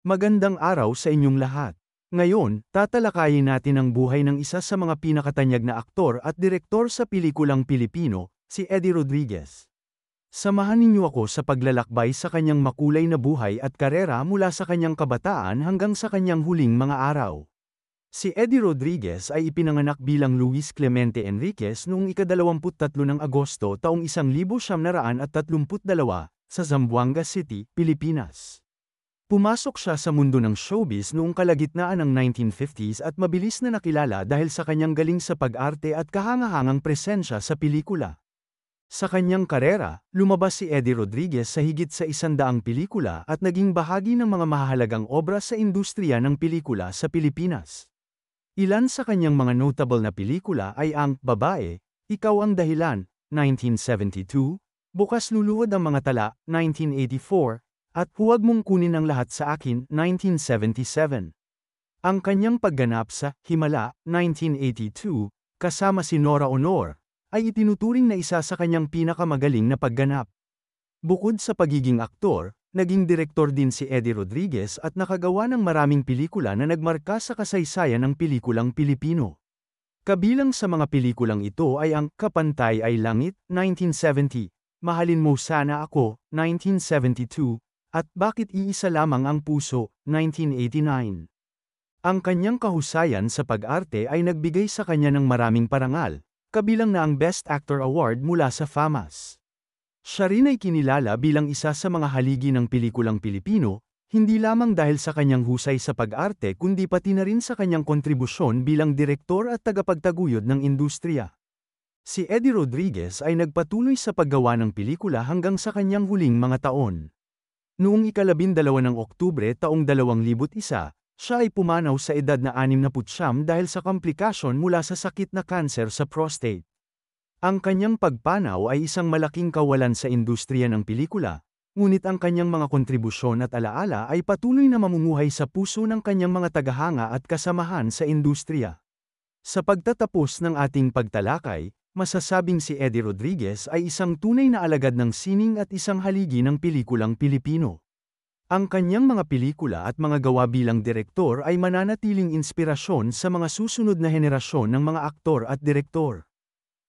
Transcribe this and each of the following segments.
Magandang araw sa inyong lahat. Ngayon, tatalakayin natin ang buhay ng isa sa mga pinakatanyag na aktor at direktor sa pelikulang Pilipino, si Eddie Rodriguez. Samahan ninyo ako sa paglalakbay sa kanyang makulay na buhay at karera mula sa kanyang kabataan hanggang sa kanyang huling mga araw. Si Eddie Rodriguez ay ipinanganak bilang Luis Clemente Enriquez noong ika-23 ng Agosto taong 1932 sa Zamboanga City, Pilipinas. Pumasok siya sa mundo ng showbiz noong kalagitnaan ng 1950s at mabilis na nakilala dahil sa kanyang galing sa pag-arte at kahangahangang presensya sa pelikula. Sa kanyang karera, lumabas si Eddie Rodriguez sa higit sa 100 pelikula at naging bahagi ng mga mahahalagang obra sa industriya ng pelikula sa Pilipinas. Ilan sa kanyang mga notable na pelikula ay ang Babae, Ikaw ang Dahilan, 1972, Bukas Luluhod ang Mga Tala, 1984, at Huwag Mong Kunin ang Lahat sa Akin, 1977. Ang kanyang pagganap sa Himala, 1982, kasama si Nora Honor, ay itinuturing na isa sa kanyang pinakamagaling na pagganap. Bukod sa pagiging aktor, naging direktor din si Eddie Rodriguez at nakagawa ng maraming pelikula na nagmarka sa kasaysayan ng pelikulang Pilipino. Kabilang sa mga pelikulang ito ay ang Kapantay ay Langit, 1970, Mahalin Mo Sana Ako, 1972, at Bakit Iisa Lamang ang Puso, 1989. Ang kanyang kahusayan sa pag-arte ay nagbigay sa kanya ng maraming parangal, kabilang na ang Best Actor Award mula sa FAMAS. Siya rin ay kinilala bilang isa sa mga haligi ng pelikulang Pilipino, hindi lamang dahil sa kanyang husay sa pag-arte kundi pati na rin sa kanyang kontribusyon bilang direktor at tagapagtaguyod ng industriya. Si Eddie Rodriguez ay nagpatuloy sa paggawa ng pelikula hanggang sa kanyang huling mga taon. Noong ika-12 ng Oktubre taong 2001, siya ay pumanaw sa edad na 69 dahil sa komplikasyon mula sa sakit na kanser sa prostate. Ang kanyang pagpanaw ay isang malaking kawalan sa industriya ng pelikula, ngunit ang kanyang mga kontribusyon at alaala ay patuloy na mamumuhay sa puso ng kanyang mga tagahanga at kasamahan sa industriya. Sa pagtatapos ng ating pagtalakay, masasabing si Eddie Rodriguez ay isang tunay na alagad ng sining at isang haligi ng pelikulang Pilipino. Ang kanyang mga pelikula at mga gawa bilang direktor ay mananatiling inspirasyon sa mga susunod na henerasyon ng mga aktor at direktor.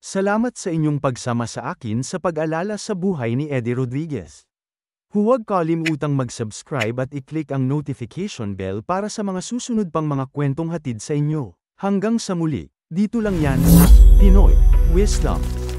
Salamat sa inyong pagsama sa akin sa pag-alala sa buhay ni Eddie Rodriguez. Huwag kalimutang mag-subscribe at i-click ang notification bell para sa mga susunod pang mga kwentong hatid sa inyo. Hanggang sa muli, dito lang yan sa Pinoy Wisdom.